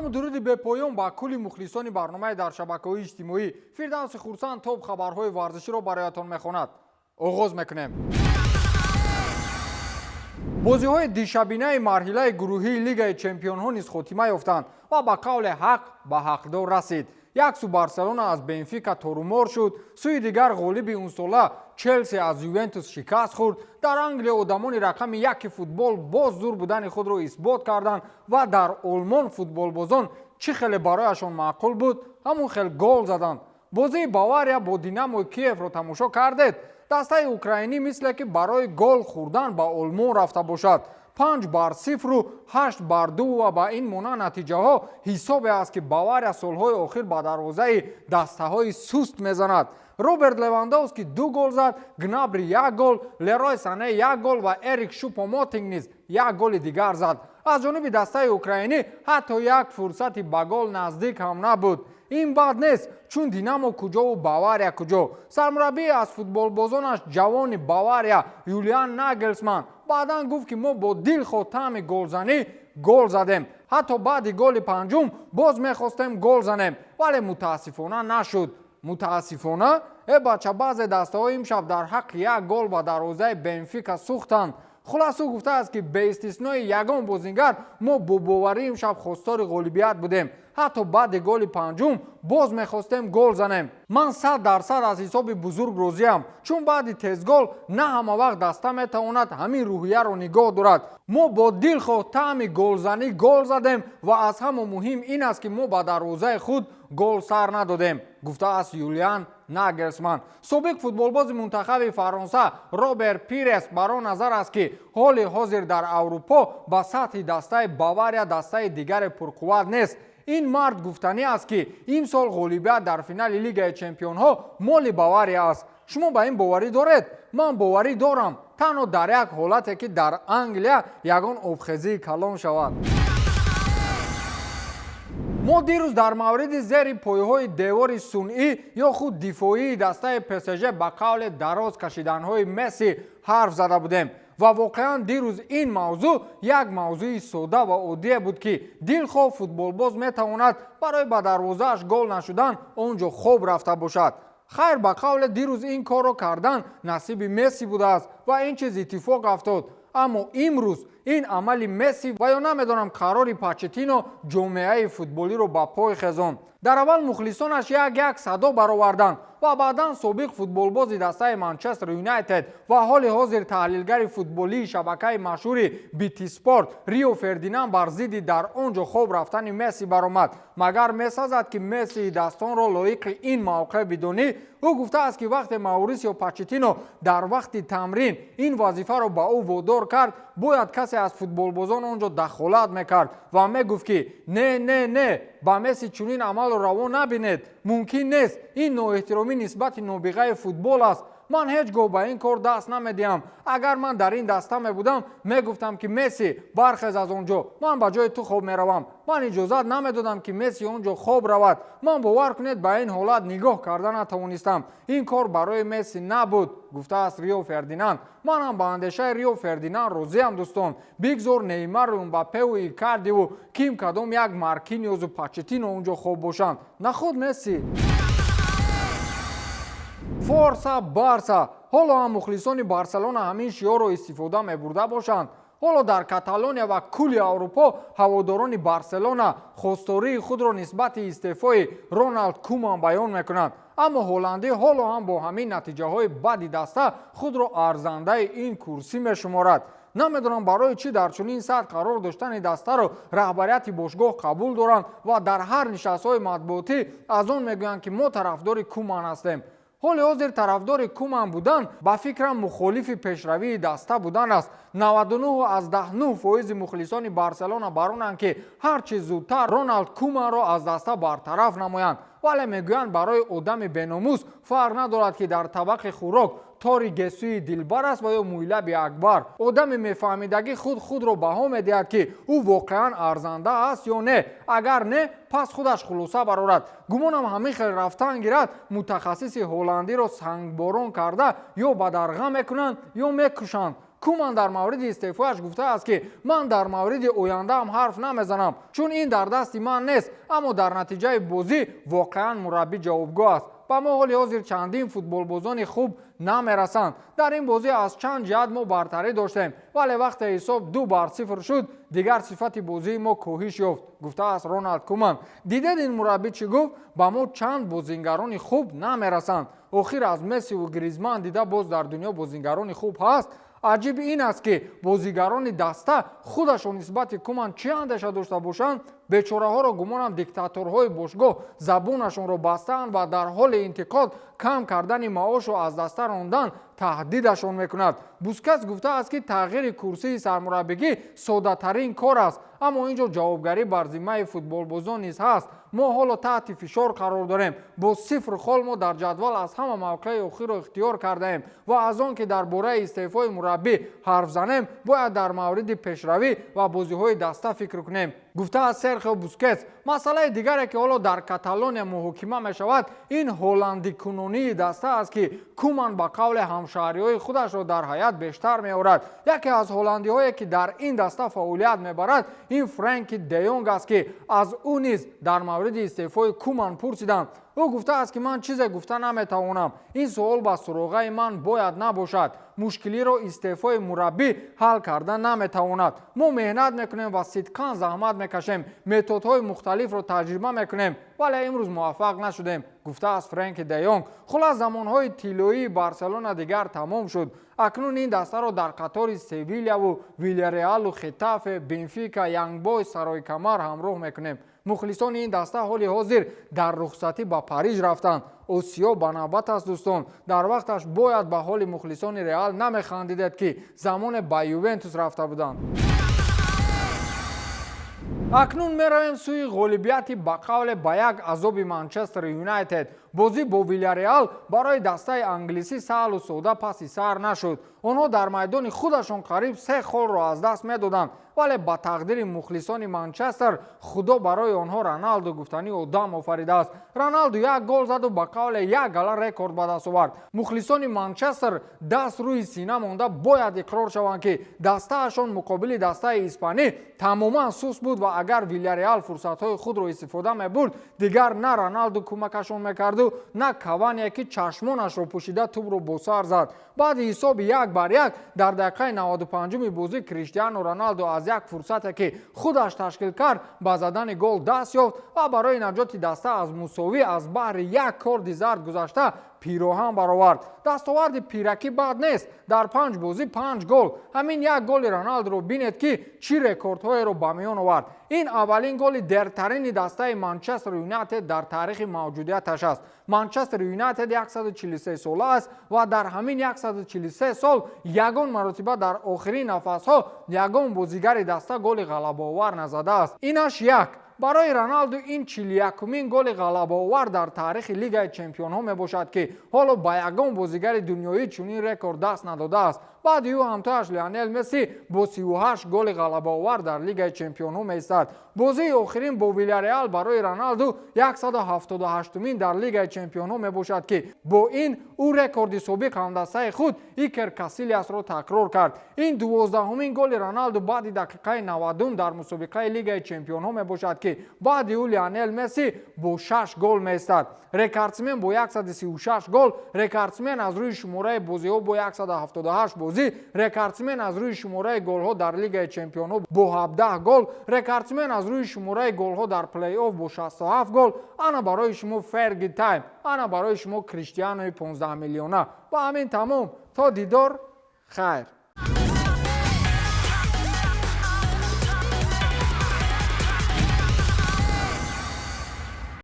салому дуруди бепоён ба кулли мухлисони барномаи дар шабакаҳои иҷтимоӣ. Фирдавси Хурсанд тоб хабарҳои варзиширо бароятон мехонад. оғоз мекунем. бозиҳои дишабинаи марҳилаи гурӯҳии Лигаи чемпионҳо низ хотима ёфтанд ва ба қавли ҳақ ба ҳақдор расид. як су Барселона аз Бенфика торумор шуд, сӯи дигар ғолиби он сола Челси аз Ювентус шикаст хӯрд. дар Англия одамони рақами яки футбол боз зур будани худро исбот карданд ва дар Олмон футболбозон чӣ хеле барояшон маъқул буд, ҳамон хел гол заданд. бозии Бавария бо Динамои Киевро тамошо кардед? дастаи украинӣ мисле ки барои гол хӯрдан ба Олмон рафта бошад. 5-0, 8-2 ва ба ин монанд натиҷаҳо ҳисобе аст ки Бавария солҳои охир ба дарвозаи дастаҳои суст мезанад. Роберт Левандовски 2 гол зад, Гнабри 1 гол, Лерой Сане 1 гол ва Эрик Шупо-Мотинг низ 1 голи дигар зад. аз ҷониби дастаи украинӣ ҳатто як фурсати ба гол наздик ҳам набуд. ин бад нест, чун Динамо куҷову Бавария куҷо. сармураббии аз футболбозонаш ҷавони Бавария Юлиан Нагелсман баъдан гуфт ки мо бо дилхоҳ таъми голзанӣ гол задем. ҳатто баъди голи панҷум боз мехостем гол занем, вале мутаассифона нашуд. мутаассифона бача баъзе дастаҳо имшаб дар ҳаққи як гол ба дарвозаи Бенфика сӯхтанд. хулосо гуфтааст ки бе истиснои ягон бозингар мо бо боварӣ имшаб хостори ғолибият будем. ҳатто баъди голи панҷум боз мехостем гол занем. ман 100% аз ҳисоби бузург розиам, чун баъди тезгол на ҳама вақт даста метавонад ҳамин рӯҳияро нигоҳ дорад. мо бо дилхоҳ таъми голзанӣ гол задем ва аз ҳама муҳим ин аст ки мо ба дарвозаи худ гол сар надодем, гуфтааст Юлиан Нагелсман. собиқ футболбози мунтахаби Фаронса Роберт Пирес бар он назар аст ки ҳоли ҳозир дар Аврупо ба сатҳи дастаи Бавария дастаи дигаре пурқувват нест. ин мард гуфтанӣ аст ки имсол ғолибият дар финали Лигаи чемпионҳо моли Бавария аст. шумо ба ин боварӣ доред? ман боварӣ дорам, танҳо дар як ҳолате ки дар Англия ягон обхезии калон шавад. мо дирӯз дар мавриди зери пойҳои девори сунъӣ ё худ дифоии дастаи ПСЖ ба қавли дароз кашиданҳои Месси ҳарф зада будем ва воқеан дирӯз ин мавзӯъ як мавзӯи сода ва оддие буд ки дилхоҳ футболбоз метавонад барои ба дарвозааш гол нашудан он ҷо хоб рафта бошад. хайр ба қавле дирӯз ин корро кардан насиби Месси будааст ва ин чиз иттифоқ афтод. аммо имрӯз ин амали Месси ва ё намедонам қарори Почетино ҷомеаи футболиро ба пой хезонд. дар аввал мухлисонаш як садо бароварданд ва баъдан собиқ футболбози дастаи Манчестер Юнайтед ва ҳоли ҳозир таҳлилгари футболии шабакаи машҳури BT Sport Рио Фердинанд бар зидди дар он ҷо хоб рафтани Месси баромад. магар месазад ки Мессии дастонро лоиқи ин мавқеъ бидонӣ? ӯ гуфтааст ки вақте Маурисио Почетино дар вақти тамрин ин вазифаро ба ӯ водор кард, бояд касе аз футболбозон он ҷо дахолат мекард ва мегуфт ки не ба Месси чунин амалро раво набинед, мумкин нест, ин ноэҳтиромӣ нисбати нобиғаи футбол аст. ман ҳеҷ гоҳ ба ин кор даст намедиҳам. агар ман дар ин даста мебудам, мегуфтам ки Месси бархез аз он ҷо, ман ба ҷои ту хоб меравам. ман иҷозат намедодам ки Месси он ҷо хоб равад. ман бовар кунед ба ин ҳолат нигоҳ карда натавонистам. ин кор барои Месси набуд, гуфтааст Рио Фердинанд. манам ба андешаи Рио Фердинанд розиам дӯстон. бигзор Неймару, Мбаппеу, Икардиву ким кадом як Маркиньозу Почетино он ҷо хоб бошанд, на худ Месси. форса Барса. ҳоло ҳам мухлисони Барселона ҳамин шиорро истифода мебурда бошанд. ҳоло дар Каталония ва кулли Аврупо ҳаводорони Барселона хостории худро нисбати истеъфои Роналд Куман баён мекунанд. аммо ҳоландӣ ҳоло ҳам бо ҳамин натиҷаҳои бади даста худро арзандаи ин курсӣ мешуморад. намедонам барои чӣ дар чунин сатҳ қарор доштани дастаро раҳбарияти бошгоҳ қабул доранд ва дар ҳар нишастҳои матбуотӣ аз он мегӯянд ки мо тарафдори Куман ҳастем. ҳоли ҳозир тарафдори Куман будан ба фикрам мухолифи пешравии даста будан аст. 99.9% мухлисони Барселона баронанд ки ҳарчи зудтар Роналд Куманро аз даста бартараф намоянд, вале мегӯянд барои одами беномус фарқ надорад ки дар табақи хӯрок тори гесӯи дилбар аст ва ё мӯйлаби акбар. одами мефаҳмидагӣ худро баҳо медиҳад ки ӯ воқеан арзанда аст ё не. агар не, пас худаш хулоса барорад. гумонам ҳамин хел рафтан гирад мутахассиси ҳоландиро сангборон карда ё бадарға мекунанд ё мекушанд. کمان در مورد استعفایش گفته است که من در مورد آینده هم حرف نمیزنم چون این در دست من نیست، اما در نتیجه بازی واقعا مربی جوابگو است. با ما حال حاضر چندین فوتبال بازان خوب نمیرسند. در این بازی از چند جهت ما برتری داشتیم ولی وقت حساب 2-0 شد دیگر صفت بازی ما کاهش یافت، گفته است رونالد کومن. دیدید این مربی چی گفت؟ با ما چند بازیگران خوب نمیرسند. آخر از مسی و گریزمان دیده باز در دنیا بازیگران خوب هست. عجیب این است که بازیگران دسته خودشون نسبت کومن چه اندیشه داشته باشند، بیچاره ها را گمانم دیکتاتورهای باشگاه زبونشون را بستند و در حال انتقاد کم کردن معاش و از دسته راندن تهدیدشون میکند. بوسکتس گفته است که تغییر کرسی سرمربیگی ساده ترین کار است، اما اینجا جوابگری بر ذمه فوتبال بازان نیز هست. ما حالا تحت فشار قرار داریم. با 0 خال ما در جدول از همه موقع اخیر را اختیار کرده ایم و از آن که درباره استعفای مربی حرف زنیم باید در مورد پیشروی و بازی‌های دسته فکر کنیم، گفته است سرخیو بوسکتس. مسئله دیگری که حالا در کاتالونیا محاکمه می شود این هلندی کنونی دسته است که کومن با قول همشهری‌های خودش را در هیئت بیشتر می آورد. یکی از هلندی‌هایی که در این دسته فعالیت می‌برد این فرانکی دیونگ است که از او نیز در مورد استعفای کومن پرسیدند. او گفته است که من چیزی گفته نمیتوانم. این سوال با سراغه من باید نباشد. مشکلی را استعفای مربی حل کردن نمیتواند. ما مهنت میکنیم و صدقاً زحمت میکشیم، متدهای مختلف را تجربه میکنیم ولی امروز موفق نشدیم، گفته است فرانک دیونگ. خلاص زمانهای طلایی بارسلونا دیگر تمام شد. اکنون این دسته را در قطار سویلیا و ویلیارئال و خطافه، بنفیکا، یانگ بویز، سرای کمر همراه میکنیم. مخلصان این دسته حال حاضر در رخصتی به پاریژ رفتند. اوسیا به نوبت است دوستان. در وقتش باید به حال مخلصان رئال نمیخندیدید که زمان به یوونتوس رفته بودند. اکنون میرویم سوی غالبیت به قول به 1 عذاب منچستر یونایتد. بازی با ویلیارئال برای دسته انگلیسی سهل و ساده پس سر نشد. آنها در میدان خودشان قریب 3 خال را از دست میدادند ولی با تقدیر مخلصان منچستر خدا برای آنها رونالدو گفتنی آدم آفریده است. رونالدو 1 گل زد و به قول 1 گل رکورد به دست آورد. مخلصان منچستر دست روی سینه مانده باید اقرار شوند که دستهشان مقابل دسته اسپانی تماما سوس بود و اگر ویلیارئال فرصت‌های خود را استفاده می‌برد دیگر نه رونالدو کمکشان می‌کرد و نه کاوانی که چشمانش را پوشیده توپ را با سر زد. بعد حساب 1-1 در دقیقه 95 بازی کریستیانو رونالدو از یک فرصتی که خودش تشکیل کرد با زدن گل دست یافت و برای نجات دسته از مساوی از بحر 1 کارت زرد گذشته پیراهن برآورد. دستاورد پیرکی بد نیست. در 5 بازی 5 گل. همین 1 گل رونالدو رو بینید که چی رکوردهای رو به میان آورد. این اولین گل درترین دسته منچستر یونایتد در تاریخ موجودیتش است. منچستر یونایتد 143 ساله است و در همین 143 سال یگان مرتبه در آخرین نفس‌ها یگان بازیگر دسته گل غلبه آور نزده است. اینش یک. برای رونالدو این 41مین گل غلبه آور در تاریخ لیگ چمپیون ها می باشد که حالا با یگان بازیگر دنیایی چنین رکورد دست نداده است. بعد او همتاش لیونل مسی با 38 گل غلبه آور در لیگ چمپیون ها می ایستد. بازی آخرین با ویلیارئال برای رونالدو 178مین در لیگ چمپیون ها می باشد که با این او رکورد سابق همدسته خود ایکر کاسیلیاس را تکرار کرد. این 12مین گل رونالدو بعد دقیقه 90 در مسابقه لیگ چمپیون ها می باشد که بعد او لیونل مسی با 6 گل می ایستد. رکوردسمن با 136 گل، رکوردسمن از روی شماره بازی ها با 178 بازی، رکوردسمن از روی شماره گل ها در لیگ چمپیون ها با 17 گل، رکوردسمن از روی شماره گل ها در پلی آف با 67 گل. انا برای شما فرگی تایم، انا برای شما کریستیانو 15 میلیونه. با همین تمام، تا دیدار، خیر.